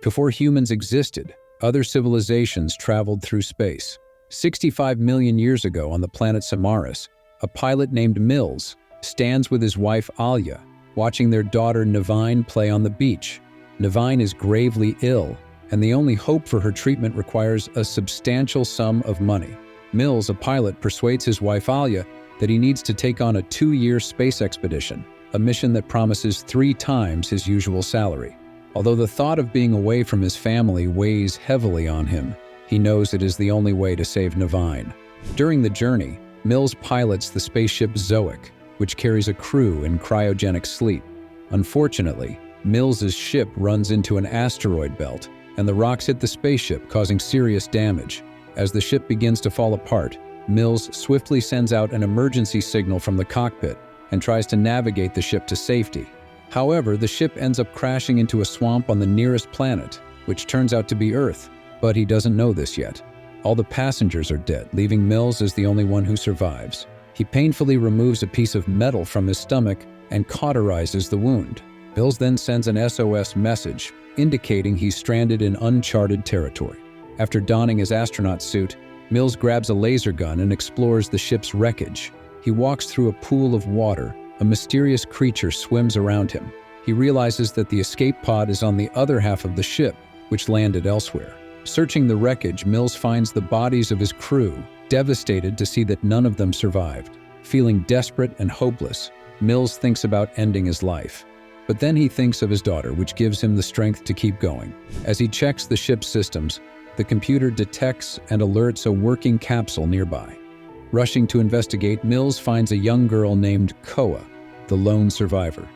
Before humans existed, other civilizations traveled through space. 65 million years ago on the planet Samaras, a pilot named Mills stands with his wife Alia, watching their daughter Nevine play on the beach. Nevine is gravely ill, and the only hope for her treatment requires a substantial sum of money. Mills, a pilot, persuades his wife Alia that he needs to take on a 2-year space expedition, a mission that promises 3 times his usual salary. Although the thought of being away from his family weighs heavily on him, he knows it is the only way to save Nevine. During the journey, Mills pilots the spaceship Zoic, which carries a crew in cryogenic sleep. Unfortunately, Mills's ship runs into an asteroid belt, and the rocks hit the spaceship, causing serious damage. As the ship begins to fall apart, Mills swiftly sends out an emergency signal from the cockpit and tries to navigate the ship to safety. However, the ship ends up crashing into a swamp on the nearest planet, which turns out to be Earth, but he doesn't know this yet. All the passengers are dead, leaving Mills as the only one who survives. He painfully removes a piece of metal from his stomach and cauterizes the wound. Mills then sends an SOS message, indicating he's stranded in uncharted territory. After donning his astronaut suit, Mills grabs a laser gun and explores the ship's wreckage. He walks through a pool of water. A mysterious creature swims around him. He realizes that the escape pod is on the other half of the ship, which landed elsewhere. Searching the wreckage, Mills finds the bodies of his crew, devastated to see that none of them survived. Feeling desperate and hopeless, Mills thinks about ending his life. But then he thinks of his daughter, which gives him the strength to keep going. As he checks the ship's systems, the computer detects and alerts a working capsule nearby. Rushing to investigate, Mills finds a young girl named Koa, the lone survivor.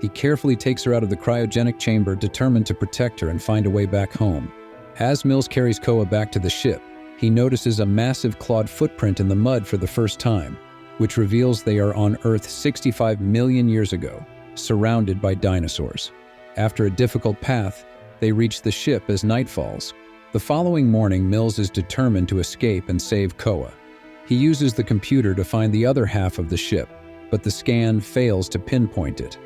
He carefully takes her out of the cryogenic chamber, determined to protect her and find a way back home. As Mills carries Koa back to the ship, he notices a massive clawed footprint in the mud for the first time, which reveals they are on Earth 65 million years ago, surrounded by dinosaurs. After a difficult path, they reach the ship as night falls. The following morning, Mills is determined to escape and save Koa. He uses the computer to find the other half of the ship, but the scan fails to pinpoint it.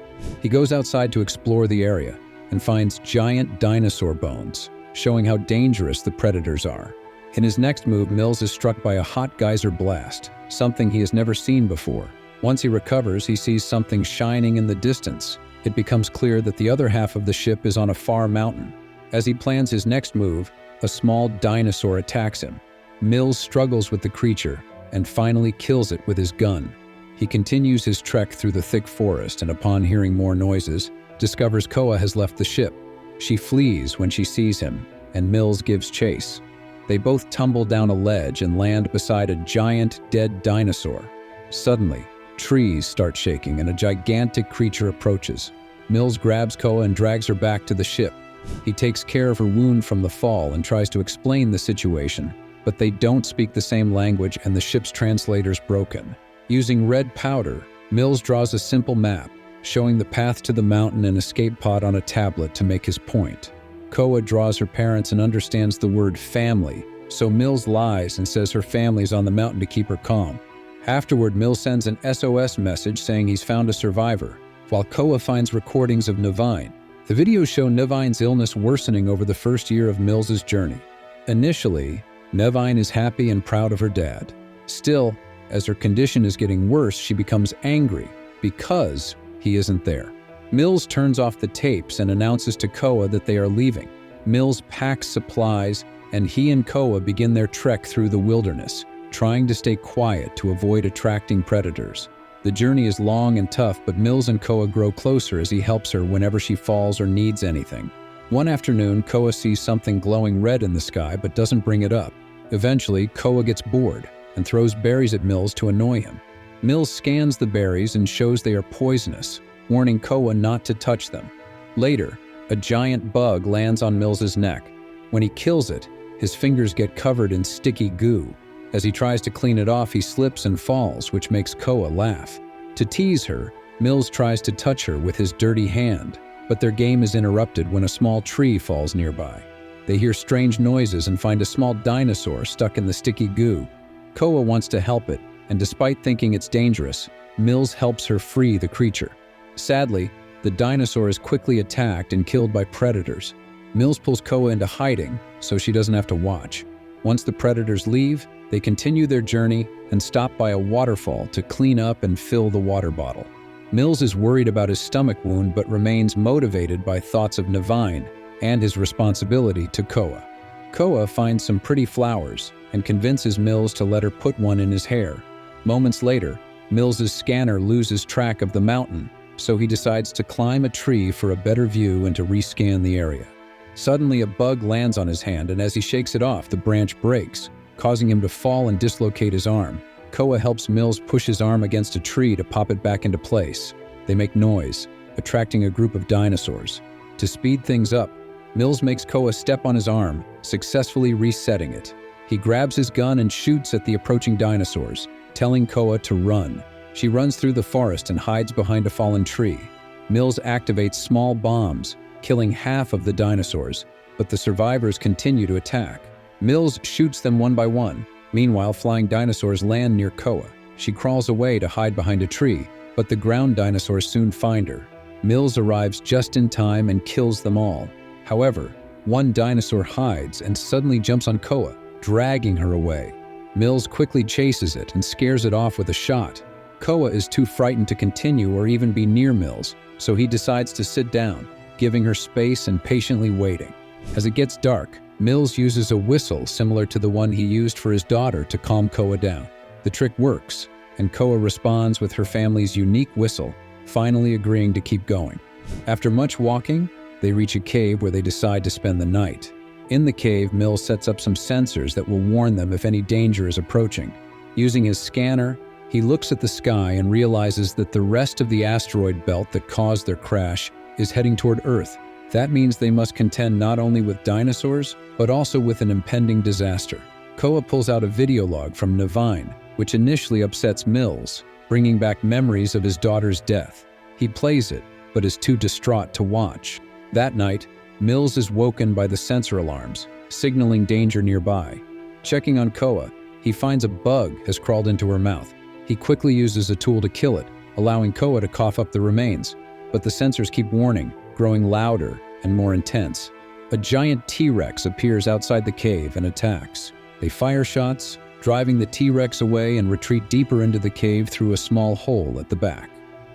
He goes outside to explore the area and finds giant dinosaur bones, showing how dangerous the predators are. In his next move, Mills is struck by a hot geyser blast, something he has never seen before. Once he recovers, he sees something shining in the distance. It becomes clear that the other half of the ship is on a far mountain. As he plans his next move, a small dinosaur attacks him. Mills struggles with the creature and finally kills it with his gun. He continues his trek through the thick forest and, upon hearing more noises, discovers Koa has left the ship. She flees when she sees him, and Mills gives chase. They both tumble down a ledge and land beside a giant, dead dinosaur. Suddenly, trees start shaking and a gigantic creature approaches. Mills grabs Koa and drags her back to the ship. He takes care of her wound from the fall and tries to explain the situation, but they don't speak the same language and the ship's translator's broken. Using red powder, Mills draws a simple map, showing the path to the mountain and escape pod on a tablet to make his point. Koa draws her parents and understands the word family, so Mills lies and says her family's on the mountain to keep her calm. Afterward, Mills sends an SOS message saying he's found a survivor, while Koa finds recordings of Nevine. The videos show Nevine's illness worsening over the first year of Mills's journey. Initially, Nevine is happy and proud of her dad. Still, as her condition is getting worse, she becomes angry because he isn't there. Mills turns off the tapes and announces to Koa that they are leaving. Mills packs supplies, and he and Koa begin their trek through the wilderness, trying to stay quiet to avoid attracting predators. The journey is long and tough, but Mills and Koa grow closer as he helps her whenever she falls or needs anything. One afternoon, Koa sees something glowing red in the sky but doesn't bring it up. Eventually, Koa gets bored and throws berries at Mills to annoy him. Mills scans the berries and shows they are poisonous, warning Koa not to touch them. Later, a giant bug lands on Mills's neck. When he kills it, his fingers get covered in sticky goo. As he tries to clean it off, he slips and falls, which makes Koa laugh. To tease her, Mills tries to touch her with his dirty hand, but their game is interrupted when a small tree falls nearby. They hear strange noises and find a small dinosaur stuck in the sticky goo. Koa wants to help it, and despite thinking it's dangerous, Mills helps her free the creature. Sadly, the dinosaur is quickly attacked and killed by predators. Mills pulls Koa into hiding so she doesn't have to watch. Once the predators leave, they continue their journey and stop by a waterfall to clean up and fill the water bottle. Mills is worried about his stomach wound but remains motivated by thoughts of Navine and his responsibility to Koa. Koa finds some pretty flowers and convinces Mills to let her put one in his hair. Moments later, Mills's scanner loses track of the mountain, so he decides to climb a tree for a better view and to rescan the area. Suddenly, a bug lands on his hand, and as he shakes it off, the branch breaks, causing him to fall and dislocate his arm. Koa helps Mills push his arm against a tree to pop it back into place. They make noise, attracting a group of dinosaurs. To speed things up, Mills makes Koa step on his arm, successfully resetting it. He grabs his gun and shoots at the approaching dinosaurs, telling Koa to run. She runs through the forest and hides behind a fallen tree. Mills activates small bombs, killing half of the dinosaurs, but the survivors continue to attack. Mills shoots them one by one. Meanwhile, flying dinosaurs land near Koa. She crawls away to hide behind a tree, but the ground dinosaurs soon find her. Mills arrives just in time and kills them all. However, one dinosaur hides and suddenly jumps on Koa, dragging her away. Mills quickly chases it and scares it off with a shot. Koa is too frightened to continue or even be near Mills, so he decides to sit down, giving her space and patiently waiting. As it gets dark, Mills uses a whistle similar to the one he used for his daughter to calm Koa down. The trick works, and Koa responds with her family's unique whistle, finally agreeing to keep going. After much walking, they reach a cave where they decide to spend the night. In the cave, Mills sets up some sensors that will warn them if any danger is approaching. Using his scanner, he looks at the sky and realizes that the rest of the asteroid belt that caused their crash is heading toward Earth. That means they must contend not only with dinosaurs, but also with an impending disaster. Koa pulls out a video log from Navine, which initially upsets Mills, bringing back memories of his daughter's death. He plays it, but is too distraught to watch. That night, Mills is woken by the sensor alarms, signaling danger nearby. Checking on Koa, he finds a bug has crawled into her mouth. He quickly uses a tool to kill it, allowing Koa to cough up the remains. But the sensors keep warning, growing louder and more intense. A giant T-Rex appears outside the cave and attacks. They fire shots, driving the T-Rex away and retreat deeper into the cave through a small hole at the back.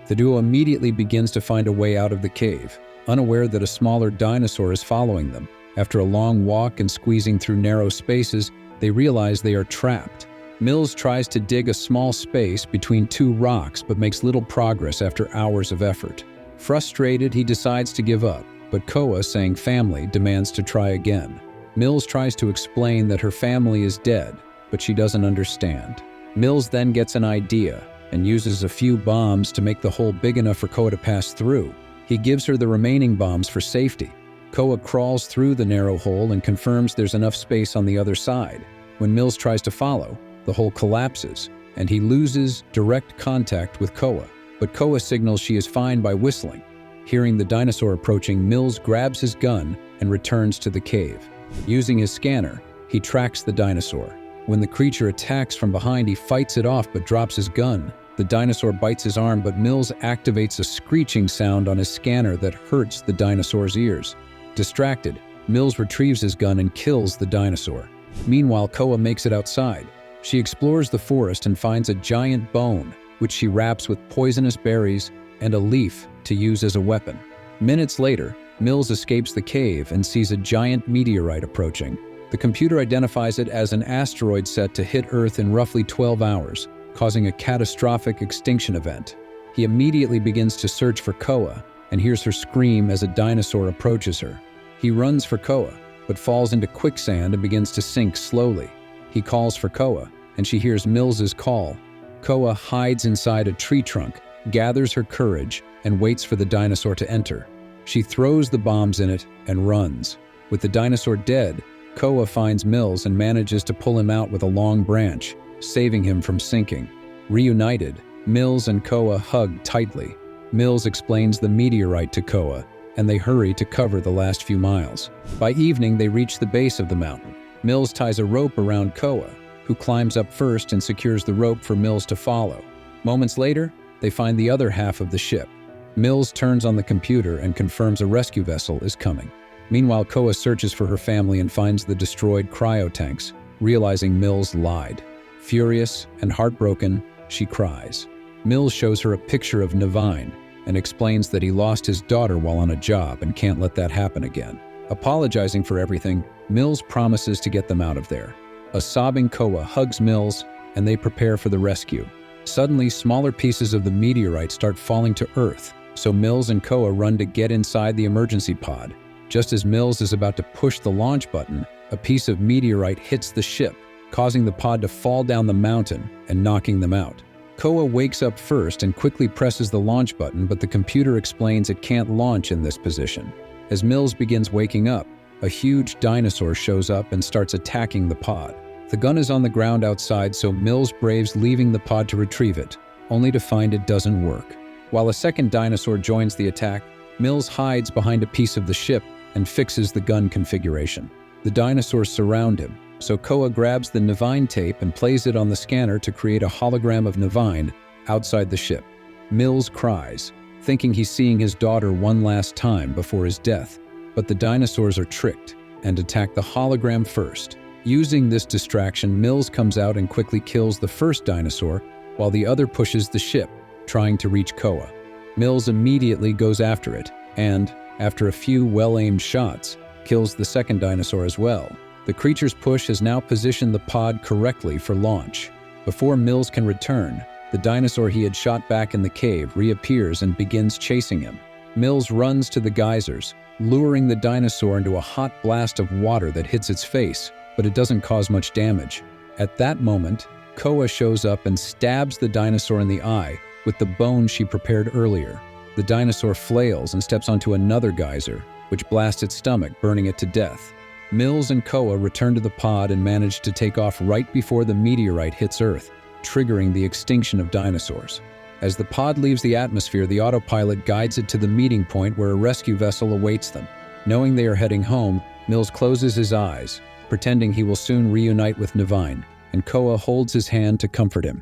The duo immediately begins to find a way out of the cave, unaware that a smaller dinosaur is following them. After a long walk and squeezing through narrow spaces, they realize they are trapped. Mills tries to dig a small space between two rocks but makes little progress after hours of effort. Frustrated, he decides to give up, but Koa, saying family, demands to try again. Mills tries to explain that her family is dead, but she doesn't understand. Mills then gets an idea and uses a few bombs to make the hole big enough for Koa to pass through. He gives her the remaining bombs for safety. Koa crawls through the narrow hole and confirms there's enough space on the other side. When Mills tries to follow, the hole collapses, and he loses direct contact with Koa. But Koa signals she is fine by whistling. Hearing the dinosaur approaching, Mills grabs his gun and returns to the cave. Using his scanner, he tracks the dinosaur. When the creature attacks from behind, he fights it off but drops his gun. The dinosaur bites his arm, but Mills activates a screeching sound on his scanner that hurts the dinosaur's ears. Distracted, Mills retrieves his gun and kills the dinosaur. Meanwhile, Koa makes it outside. She explores the forest and finds a giant bone, which she wraps with poisonous berries and a leaf to use as a weapon. Minutes later, Mills escapes the cave and sees a giant meteorite approaching. The computer identifies it as an asteroid set to hit Earth in roughly 12 hours, causing a catastrophic extinction event. He immediately begins to search for Koa and hears her scream as a dinosaur approaches her. He runs for Koa, but falls into quicksand and begins to sink slowly. He calls for Koa, and she hears Mills's call. Koa hides inside a tree trunk, gathers her courage, and waits for the dinosaur to enter. She throws the bombs in it and runs. With the dinosaur dead, Koa finds Mills and manages to pull him out with a long branch, saving him from sinking. Reunited, Mills and Koa hug tightly. Mills explains the meteorite to Koa, and they hurry to cover the last few miles. By evening, they reach the base of the mountain. Mills ties a rope around Koa, who climbs up first and secures the rope for Mills to follow. Moments later, they find the other half of the ship. Mills turns on the computer and confirms a rescue vessel is coming. Meanwhile, Koa searches for her family and finds the destroyed cryotanks, realizing Mills lied. Furious and heartbroken, she cries. Mills shows her a picture of Navine and explains that he lost his daughter while on a job and can't let that happen again. Apologizing for everything, Mills promises to get them out of there. A sobbing Koa hugs Mills, and they prepare for the rescue. Suddenly, smaller pieces of the meteorite start falling to Earth, so Mills and Koa run to get inside the emergency pod. Just as Mills is about to push the launch button, a piece of meteorite hits the ship, causing the pod to fall down the mountain and knocking them out. Koa wakes up first and quickly presses the launch button, but the computer explains it can't launch in this position. As Mills begins waking up, a huge dinosaur shows up and starts attacking the pod. The gun is on the ground outside, so Mills braves leaving the pod to retrieve it, only to find it doesn't work. While a second dinosaur joins the attack, Mills hides behind a piece of the ship and fixes the gun configuration. The dinosaurs surround him, so Koa grabs the Navine tape and plays it on the scanner to create a hologram of Navine outside the ship. Mills cries, thinking he's seeing his daughter one last time before his death, but the dinosaurs are tricked and attack the hologram first. Using this distraction, Mills comes out and quickly kills the first dinosaur, while the other pushes the ship, trying to reach Koa. Mills immediately goes after it, and, after a few well-aimed shots, kills the second dinosaur as well. The creature's push has now positioned the pod correctly for launch. Before Mills can return, the dinosaur he had shot back in the cave reappears and begins chasing him. Mills runs to the geysers, luring the dinosaur into a hot blast of water that hits its face, but it doesn't cause much damage. At that moment, Koa shows up and stabs the dinosaur in the eye with the bone she prepared earlier. The dinosaur flails and steps onto another geyser, which blasts its stomach, burning it to death. Mills and Koa return to the pod and manage to take off right before the meteorite hits Earth, triggering the extinction of dinosaurs. As the pod leaves the atmosphere, the autopilot guides it to the meeting point where a rescue vessel awaits them. Knowing they are heading home, Mills closes his eyes, pretending he will soon reunite with Navine, and Koa holds his hand to comfort him.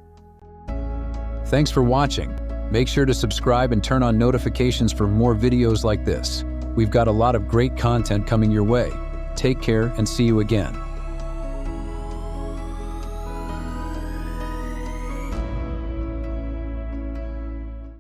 Thanks for watching. Make sure to subscribe and turn on notifications for more videos like this. We've got a lot of great content coming your way. Take care and see you again.